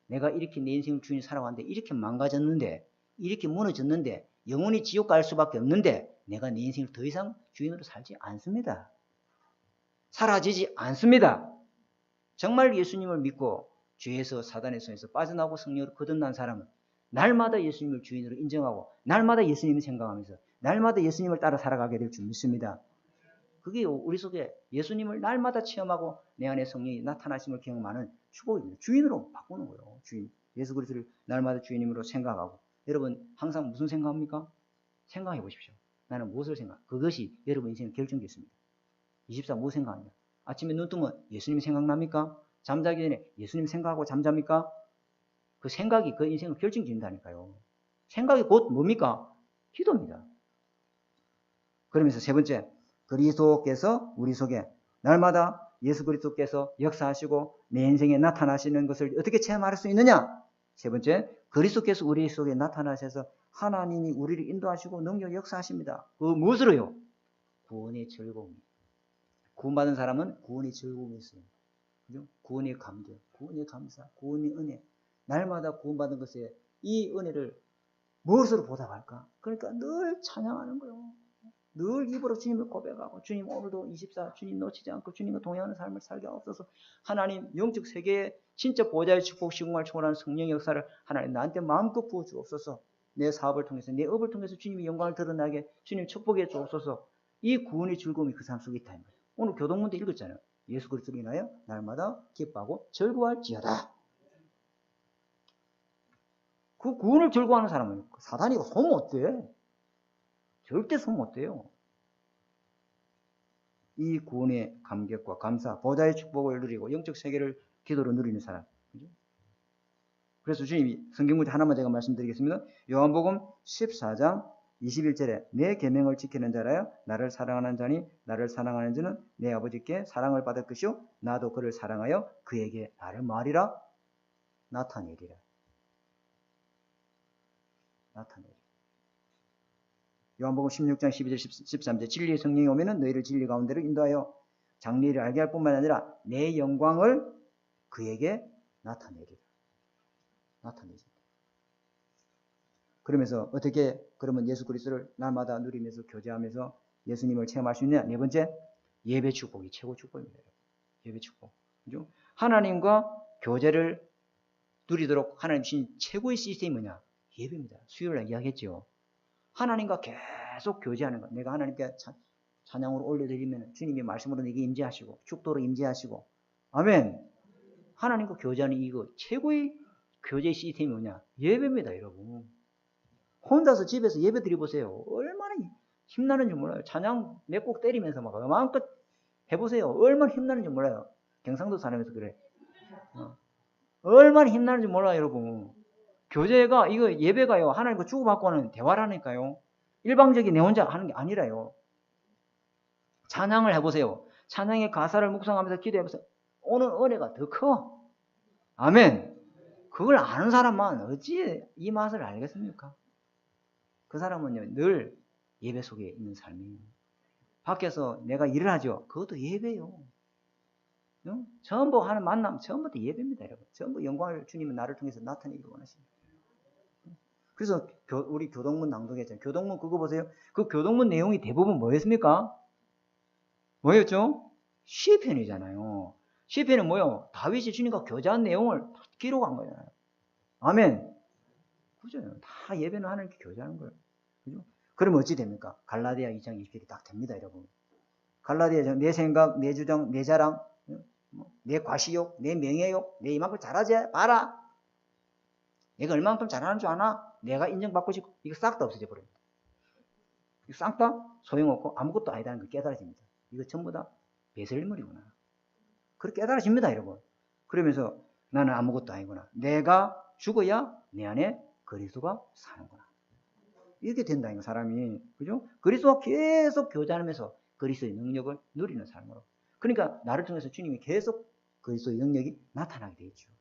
Speaker 1: 내가 이렇게 내 인생을 주인으로 살아왔는데 이렇게 망가졌는데 이렇게 무너졌는데 영원히 지옥 갈 수밖에 없는데 내가 내 인생을 더 이상 주인으로 살지 않습니다. 사라지지 않습니다. 정말 예수님을 믿고 죄에서 사단의 손에서 빠져나오고 성령으로 거듭난 사람은 날마다 예수님을 주인으로 인정하고 날마다 예수님을 생각하면서 날마다 예수님을 따라 살아가게 될 줄 믿습니다. 그게 우리 속에 예수님을 날마다 체험하고 내 안에 성령이 나타나심을 경험하는 축복입니다. 주인으로 바꾸는 거예요. 주인. 예수 그리스도를 날마다 주인님으로 생각하고. 여러분 항상 무슨 생각합니까? 생각해 보십시오. 나는 무엇을 생각? 그것이 여러분 인생을 결정짓습니다. 24 무엇 생각하냐? 아침에 눈 뜨면 예수님 생각납니까? 잠자기 전에 예수님 생각하고 잠잡니까? 그 생각이 그 인생을 결정짓는다니까요. 생각이 곧 뭡니까? 기도입니다. 그러면서 세 번째, 그리스도께서 우리 속에 날마다 예수 그리스도께서 역사하시고 내 인생에 나타나시는 것을 어떻게 체험할 수 있느냐? 세 번째, 그리스도께서 우리 속에 나타나셔서 하나님이 우리를 인도하시고 능력 역사하십니다. 그 무엇으로요? 구원의 즐거움. 구원받은 사람은 구원의 즐거움이 있어요. 그죠? 구원의 감격, 구원의 감사, 구원의 은혜. 날마다 구원받은 것에 이 은혜를 무엇으로 보답할까? 그러니까 늘 찬양하는 거예요. 늘 입으로 주님을 고백하고 주님 오늘도 24 주님 놓치지 않고 주님과 동행하는 삶을 살게 하옵소서. 하나님 영적 세계에 진짜 보좌의 축복 시공을 초월하는 성령의 역사를 하나님 나한테 마음껏 부어주옵소서. 내 사업을 통해서 내 업을 통해서 주님의 영광을 드러나게 주님 축복해 주옵소서. 이 구원의 즐거움이 그 삶 속에 있다. 오늘 교동문도 읽었잖아요. 예수 그리스도로 인하여 날마다 기뻐하고 즐거워할지어다. 그 구원을 즐거워하는 사람은 사단이 소문 어때? 절대 소문 못돼요. 이 구원의 감격과 감사, 보좌의 축복을 누리고 영적 세계를 기도로 누리는 사람. 그죠? 그래서 주님이 성경 문제 하나만 제가 말씀드리겠습니다. 요한복음 14장 21절에 내 계명을 지키는 자라여 나를 사랑하는 자니 나를 사랑하는 자는 내 아버지께 사랑을 받을 것이요 나도 그를 사랑하여 그에게 나를 말이라 나타내리라. 나타내리라. 요한복음 16장 12절 13절 진리의 성령이 오면은 너희를 진리 가운데로 인도하여 장리를 알게 할 뿐만 아니라 내 영광을 그에게 나타내리라. 나타내리라. 그러면서 어떻게 그러면 예수 그리스도를 날마다 누리면서 교제하면서 예수님을 체험할 수 있냐? 네 번째, 예배 축복이 최고 축복입니다. 예배 축복. 그죠? 하나님과 교제를 누리도록 하나님 주신 최고의 시스템이 뭐냐? 예배입니다. 수요일날 이야기했죠. 하나님과 계속 교제하는 것. 내가 하나님께 찬양으로 올려드리면 주님의 말씀으로 내게 임재하시고 축도로 임재하시고 아멘. 하나님과 교제하는 이거 최고의 교제 시스템이 뭐냐? 예배입니다, 여러분. 혼자서 집에서 예배 드려보세요. 얼마나 힘나는지 몰라요. 찬양 몇 곡 때리면서 막 마음껏 해보세요. 얼마나 힘나는지 몰라요. 경상도 사람에서 그래. 얼마나 힘나는지 몰라요, 여러분. 교제가 이거 예배가요. 하나님과 주고받고 하는 대화라니까요. 일방적인 내 혼자 하는 게 아니라요. 찬양을 해보세요. 찬양의 가사를 묵상하면서 기도해보세요. 오는 은혜가 더 커. 아멘. 그걸 아는 사람만 어찌 이 맛을 알겠습니까? 그 사람은요, 늘 예배 속에 있는 삶이에요. 밖에서 내가 일을 하죠. 그것도 예배예요. 전부 하는 만남, 전부 다 예배입니다, 여러분. 전부 영광을 주님은 나를 통해서 나타내기를 원하십니다. 그래서 우리 교동문 낭독했잖아요. 교동문 그거 보세요. 그 교동문 내용이 대부분 뭐였습니까? 뭐였죠? 시편이잖아요. 시편은 뭐요? 다윗이 주님과 교제한 내용을 기록한 거잖아요. 아멘. 그죠? 다 예배는 하나님께 교제하는 거예요. 그죠? 그러면 어찌 됩니까? 갈라디아 2장 20절이 딱 됩니다, 여러분. 갈라디아 내 생각, 내 주장, 내 자랑, 내 과시욕, 내 명예욕, 내 이만큼 잘하지? 봐라. 내가 얼마만큼 잘하는 줄 아나? 내가 인정받고 싶고 이거 싹 다 없어져 버립니다. 이거 싹 다 소용없고 아무것도 아니다는 걸 깨달아집니다. 이거 전부 다 배설물이구나. 그렇게 깨달아집니다, 여러분. 그러면서 나는 아무것도 아니구나. 내가 죽어야 내 안에 그리스도가 사는구나. 이렇게 된다니까, 사람이. 그죠? 그리스도와 계속 교제하면서 그리스도의 능력을 누리는 삶으로. 그러니까 나를 통해서 주님이 계속 그리스도의 능력이 나타나게 되죠.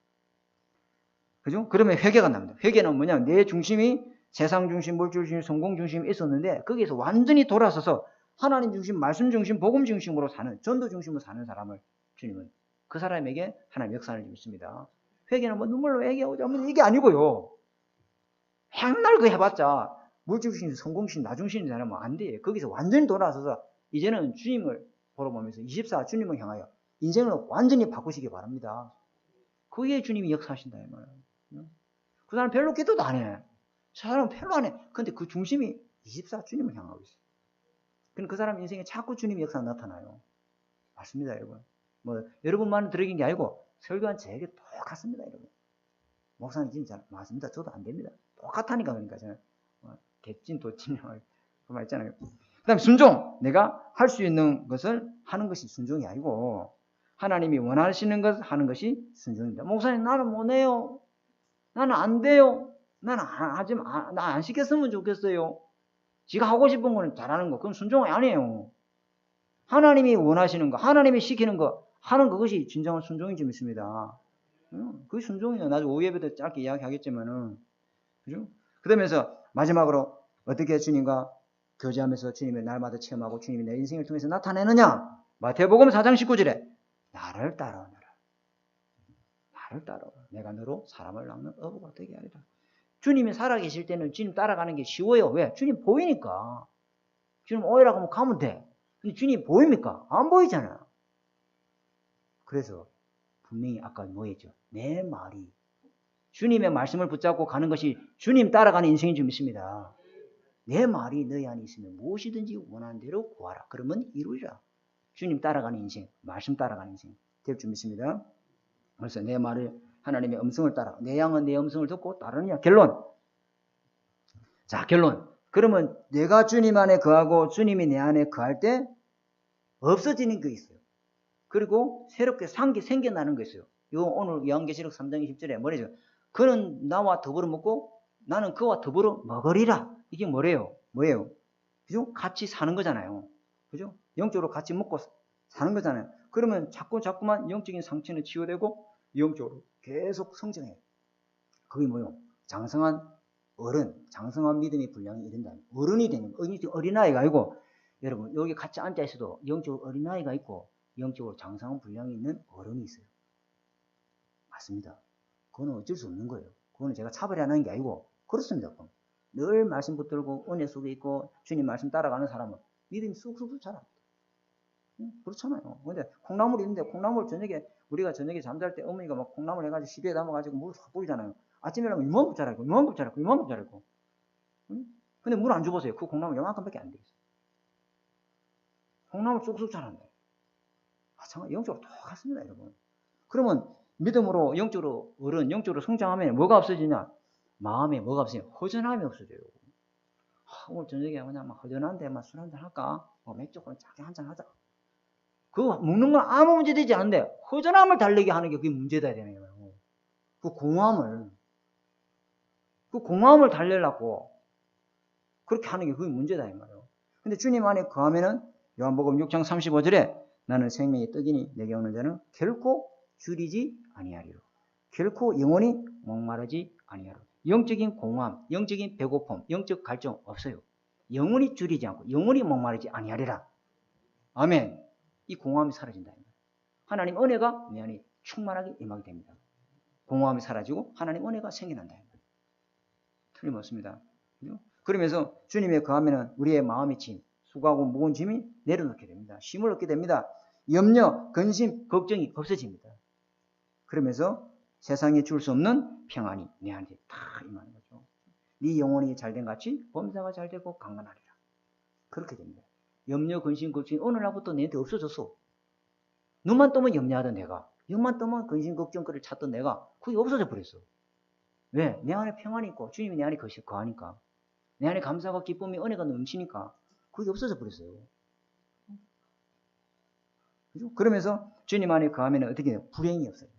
Speaker 1: 그죠? 그러면 회개가 납니다. 회개는 뭐냐면 내 중심이 세상 중심, 물질 중심, 성공 중심이 있었는데 거기에서 완전히 돌아서서 하나님 중심, 말씀 중심, 복음 중심으로 사는, 전도 중심으로 사는 사람을 주님은 그 사람에게 하나님 역사를 좀 있습니다. 회개는 뭐 눈물로 회개하고 이게 아니고요. 맨날 그 해봤자 물질 중심, 성공 중심, 나 중심이 되면 안 돼. 거기서 완전히 돌아서서 이제는 주님을 보러 보면서 24 주님을 향하여 인생을 완전히 바꾸시기 바랍니다. 거기에 주님이 역사하신다 이 말이에요. 그 사람 별로 기도도 안 해. 저 사람은 별로 안 해. 근데 그 중심이 24 주님을 향하고 있어요. 그럼 그 사람 인생에 자꾸 주님의 역사가 나타나요. 맞습니다, 여러분. 뭐 여러분만 들으신 게 아니고 설교한 저에게 똑같습니다, 여러분. 목사님 진짜 맞습니다. 저도 안 됩니다. 똑같다니까. 그러니까 저는 개찐 도찐 그 말 있잖아요. 그 다음에 순종. 내가 할 수 있는 것을 하는 것이 순종이 아니고 하나님이 원하시는 것 하는 것이 순종입니다. 목사님 나는 못해요. 나는 안 돼요. 나는 나 안 시켰으면 좋겠어요. 지가 하고 싶은 거는 잘하는 거. 그건 순종이 아니에요. 하나님이 원하시는 거, 하나님이 시키는 거 하는 그것이 진정한 순종인 줄 믿습니다. 그게 순종이에요. 나중에 오후 예배 때 짧게 이야기하겠지만은. 그죠? 그러면서 마지막으로 어떻게 주님과 교제하면서 주님의 날마다 체험하고 주님이 내 인생을 통해서 나타내느냐? 마태복음 4장 19절에 나를 따라오너라. 나를 따라오라. 내가 너로 사람을 낚는 어부가 되게 하리라. 주님이 살아계실 때는 주님 따라가는 게 쉬워요. 왜? 주님 보이니까. 주님 오이라고 하면 가면 돼. 근데 주님 보입니까? 안 보이잖아요. 그래서 분명히 아까 뭐였죠? 내 말이 주님의 말씀을 붙잡고 가는 것이 주님 따라가는 인생인 줄 믿습니다. 내 말이 너희 안에 있으면 무엇이든지 원하는 대로 구하라. 그러면 이루리라. 주님 따라가는 인생, 말씀 따라가는 인생 될 줄 믿습니다. 그래서 내 말을 하나님의 음성을 따라 내 양은 내 음성을 듣고 따르느냐. 결론. 자, 결론. 그러면 내가 주님 안에 거하고 주님이 내 안에 거할 때 없어지는 게 있어요. 그리고 새롭게 생겨나는 게 있어요. 요 오늘 요한계시록 3장 20절에 뭐래죠? 그는 나와 더불어 먹고 나는 그와 더불어 먹으리라. 이게 뭐래요? 뭐예요? 그죠? 같이 사는 거잖아요. 그죠? 영적으로 같이 먹고 사는 거잖아요. 그러면 자꾸만 영적인 상처는 치유되고 영적으로 계속 성장해요. 그게 뭐예요? 장성한 어른, 장성한 믿음의 분량이 이른다. 어른이 되는 거예요. 어린아이가 아니고 여러분 여기 같이 앉아 있어도 영적으로 어린아이가 있고 영적으로 장성한 분량이 있는 어른이 있어요. 맞습니다. 그건 어쩔 수 없는 거예요. 그거는 제가 차별하는 게 아니고 그렇습니다. 늘 말씀 붙들고 은혜 속에 있고 주님 말씀 따라가는 사람은 믿음이 쑥쑥 자랍니다. 그렇잖아요. 근데 콩나물이 있는데 콩나물 우리가 저녁에 잠잘 때 어머니가 막 콩나물 해가지고 시비에 담아가지고 물을 확 뿌리잖아요. 아침에 일어나면 이만큼 자라고. 근데 물 안 줘보세요. 그 콩나물 요만큼밖에 안 돼 있어요. 콩나물 쑥쑥 자란다. 마찬가지 영적으로 똑같습니다, 여러분. 그러면 믿음으로 영적으로 영적으로 성장하면 뭐가 없어지냐? 마음에 뭐가 없어요? 허전함이 없어져요. 오늘 저녁에 그냥 막 허전한데 막 술 한잔 할까? 맥주 작게 한잔 하자. 그거 먹는 건 아무 문제 되지 않는데 허전함을 달래게 하는 게 그게 문제다 되네요. 그 공허함을 달래려고 그렇게 하는 게 그게 문제다 이 말이에요. 근데 주님 안에 거하면은 요한복음 6장 35절에 나는 생명의 떡이니 내게 오는 자는 결코 줄이지 아니하리로. 결코 영원히 목마르지 아니하리로. 영적인 공허함, 영적인 배고픔, 영적 갈증 없어요. 영원히 줄이지 않고 영원히 목마르지 아니하리라. 아멘. 이 공허함이 사라진다. 하나님 은혜가 내 안에 충만하게 임하게 됩니다. 공허함이 사라지고 하나님 은혜가 생겨난다. 틀림없습니다. 그러면서 주님의 거하면은 우리의 마음의 짐, 수고하고 무거운 짐이 내려놓게 됩니다. 쉼을 얻게 됩니다. 염려, 근심, 걱정이 없어집니다. 그러면서 세상에 줄 수 없는 평안이 내 안에 다 임하는 거죠. 네 영혼이 잘된 같이 범사가 잘되고 강건하리라. 그렇게 됩니다. 염려, 근심, 걱정이 어느 날부터 내한테 없어졌어. 눈만 뜨면 염려하던 내가, 눈만 뜨면 근심, 걱정거리를 찾던 내가 그게 없어져 버렸어. 왜? 내 안에 평안이 있고 주님이 내 안에 거하니까. 내 안에 감사와 기쁨이 은혜가 넘치니까 그게 없어져 버렸어요. 그죠? 그러면서 주님 안에 거하면 어떻게 돼요? 불행이 없어요.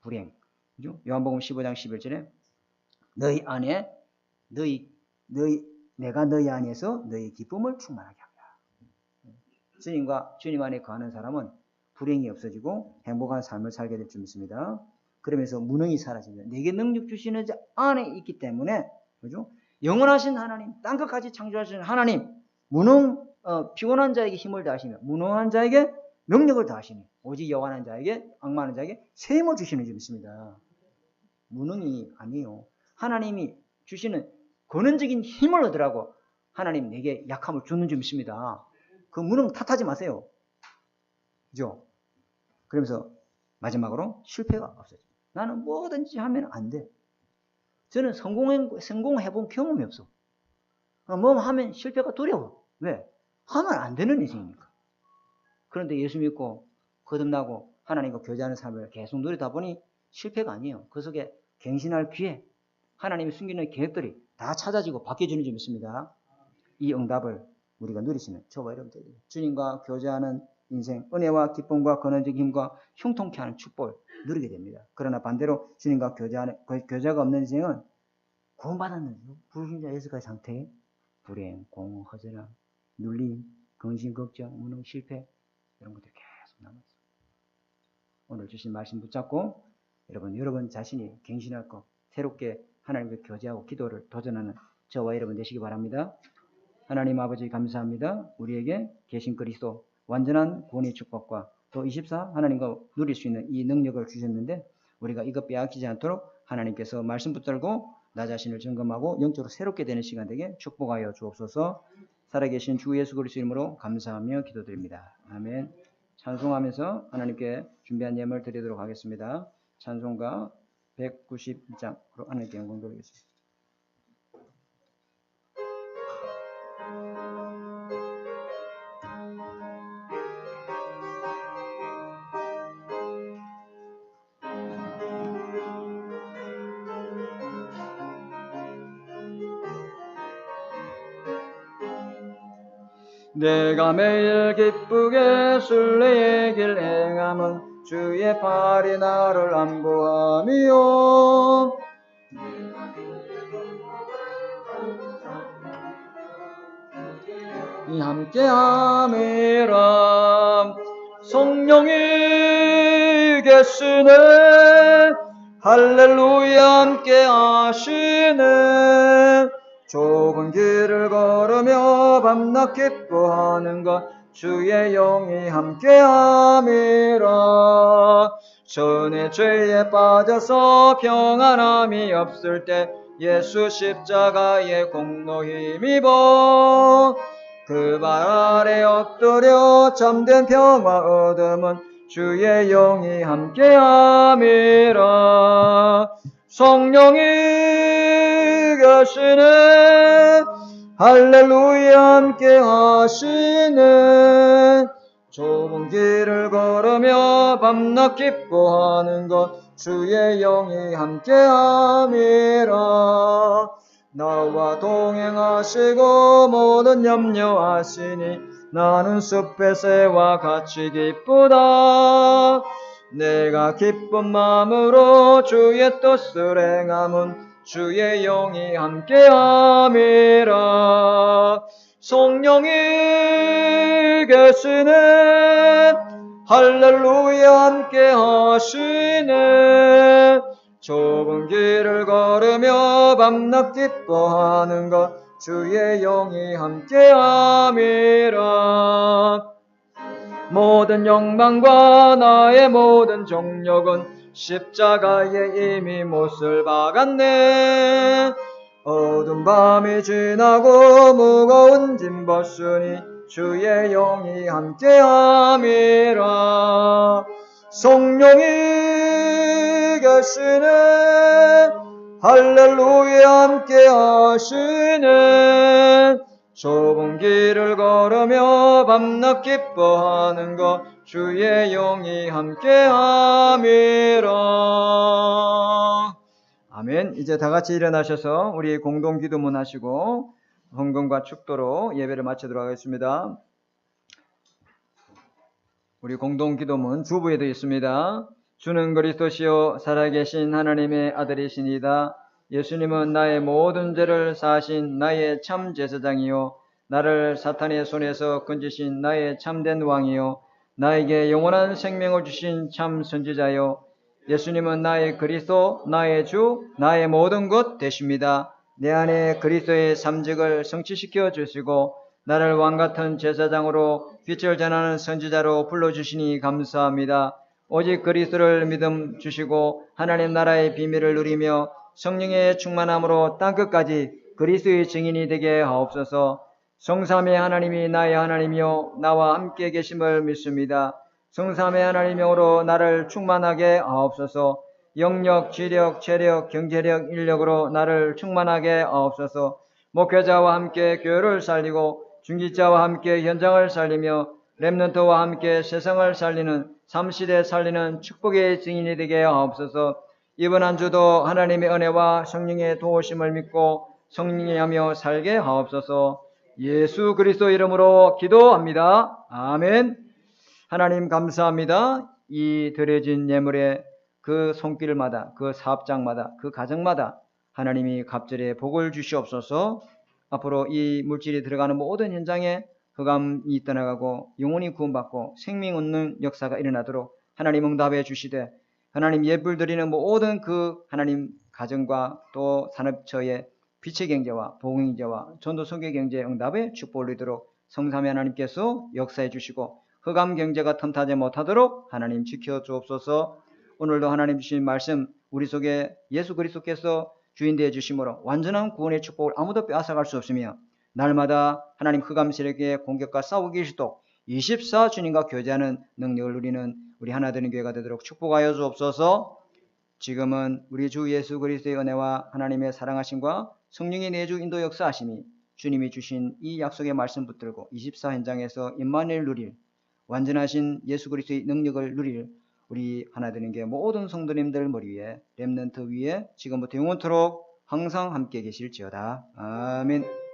Speaker 1: 불행. 그죠? 요한복음 15장 11절에 너희 안에 내가 너희 안에서 너희 기쁨을 충만하게 하리라. 주님 안에 거하는 사람은 불행이 없어지고 행복한 삶을 살게 될 줄 믿습니다. 그러면서 무능이 사라집니다. 내게 능력 주시는 자 안에 있기 때문에 그죠? 영원하신 하나님, 땅 끝까지 창조하신 하나님, 피곤한 자에게 힘을 다하시며 무능한 자에게 능력을 다하시니 오직 여호와는 자에게 악마하는 자에게 새 힘을 주시는 줄 믿습니다. 무능이 아니에요. 하나님이 주시는 권능적인 힘을 얻으라고 하나님 내게 약함을 주는 줄 믿습니다. 그 무능 탓하지 마세요. 그죠? 그러면서 마지막으로 실패가 없어집니다. 나는 뭐든지 하면 안 돼. 저는 성공해본 경험이 없어. 뭐 하면 실패가 두려워. 왜? 하면 안 되는 인생이니까. 그런데 예수 믿고 거듭나고 하나님과 교제하는 삶을 계속 누리다 보니 실패가 아니에요. 그 속에 갱신할 기회, 하나님이 숨기는 계획들이 다 찾아지고 바뀌어지는 줄 믿습니다. 이 응답을 우리가 누리시는 저와 여러분들이 주님과 교제하는 인생, 은혜와 기쁨과 근원적 힘과 형통케 하는 축복을 누리게 됩니다. 그러나 반대로 주님과 교제가 없는 인생은 구원받았는 불신자 예수가의 상태에 불행, 공허, 허전함, 눌림, 근심, 걱정, 무능, 실패 이런 것들이 계속 남아있어요. 오늘 주신 말씀 붙잡고 여러분 자신이 갱신할 것, 새롭게 하나님과 교제하고 기도를 도전하는 저와 여러분 되시기 바랍니다. 하나님 아버지 감사합니다. 우리에게 계신 그리스도 완전한 구원의 축복과 또 24 하나님과 누릴 수 있는 이 능력을 주셨는데 우리가 이것 빼앗기지 않도록 하나님께서 말씀 붙들고 나 자신을 점검하고 영적으로 새롭게 되는 시간 되게 축복하여 주옵소서. 살아계신 주 예수 그리스도 이름으로 감사하며 기도드립니다. 아멘. 찬송하면서 하나님께 준비한 예물 드리도록 하겠습니다. 찬송가 191장으로 하나님께 영광 돌리겠습니다. 내가 매일 기쁘게 순례의 길 행함은 주의 팔이 나를 안보하며 함께함이라. 성령이 계시네 할렐루야 함께하시네. 좁은 길을 걸으며 밤낮 기뻐하는 것 주의 영이 함께함이라. 전에 죄에 빠져서 평안함이 없을 때 예수 십자가의 공로 힘입어 그 발 아래 엎드려 잠든 평화 얻음은 주의 영이 함께함이라. 성령이 계시네 할렐루야 함께하시네. 좁은 길을 걸으며 밤낮 기뻐하는 것 주의 영이 함께함이라. 나와 동행하시고 모든 염려하시니 나는 숲의 새와 같이 기쁘다. 내가 기쁜 마음으로 주의 뜻을 행함은 주의 영이 함께함이라. 성령이 계시네 할렐루야 함께하시네. 좁은 길을 걸으며 밤낮 기뻐하는 것 주의 영이 함께함이라. 모든 욕망과 나의 모든 정욕은 십자가에 이미 못을 박았네. 어두운 밤이 지나고 무거운 짐 벗으니 주의 영이 함께함이라. 성령이 계시네 할렐루야 함께하시네. 좁은 길을 걸으며 밤낮 기뻐하는 것 주의 영이 함께함이라. 아멘. 이제 다 같이 일어나셔서 우리 공동 기도문 하시고 헌금과 축도로 예배를 마치도록 하겠습니다. 우리 공동 기도문 주부에도 있습니다. 주는 그리스도시요 살아계신 하나님의 아들이시니다. 예수님은 나의 모든 죄를 사하신 나의 참 제사장이요 나를 사탄의 손에서 건지신 나의 참된 왕이요 나에게 영원한 생명을 주신 참 선지자요 예수님은 나의 그리스도, 나의 주, 나의 모든 것 되십니다. 내 안에 그리스도의 삼직을 성취시켜 주시고 나를 왕같은 제사장으로 빛을 전하는 선지자로 불러주시니 감사합니다. 오직 그리스도를 믿음 주시고 하나님 나라의 비밀을 누리며 성령의 충만함으로 땅끝까지 그리스도의 증인이 되게 하옵소서. 성삼위 하나님이 나의 하나님이요 나와 함께 계심을 믿습니다. 성삼의 하나님 영으로 나를 충만하게 하옵소서. 영력, 지력, 체력, 경제력, 인력으로 나를 충만하게 하옵소서. 목회자와 함께 교회를 살리고 중직자와 함께 현장을 살리며 렘넌트와 함께 세상을 살리는 3시대 살리는 축복의 증인이 되게 하옵소서. 이번 한 주도 하나님의 은혜와 성령의 도우심을 믿고 성령하며 살게 하옵소서. 예수 그리스도 이름으로 기도합니다. 아멘. 하나님 감사합니다. 이 드려진 예물에 그 손길마다, 그 사업장마다, 그 가정마다 하나님이 갑절에 복을 주시옵소서. 앞으로 이 물질이 들어가는 모든 현장에 흑암이 떠나가고 영혼이 구원받고 생명 얻는 역사가 일어나도록 하나님 응답해 주시되, 하나님 예불 드리는 모든 그 하나님 가정과 또 산업처의 빛의 경제와 보공 경제와 전도 선교 경제의 응답에 축복을 누리도록 성삼위 하나님께서 역사해 주시고 흑암 경제가 틈타지 못하도록 하나님 지켜 주옵소서. 오늘도 하나님 주신 말씀 우리 속에 예수 그리스도께서 주인 되어 주심으로 완전한 구원의 축복을 아무도 빼앗아갈 수 없으며, 날마다 하나님 흑암 세력의 공격과 싸우기 싫도록 24 주님과 교제하는 능력을 누리는 우리 하나되는 교회가 되도록 축복하여 주옵소서. 지금은 우리 주 예수 그리스도의 은혜와 하나님의 사랑하심과 성령의 내주 인도 역사하심이 주님이 주신 이 약속의 말씀 붙들고 24 현장에서 임마누엘 누릴 완전하신 예수 그리스도의 능력을 누릴 우리 하나되는 교회 모든 성도님들 머리 위에 렘넌트 위에 지금부터 영원토록 항상 함께 계실지어다. 아멘.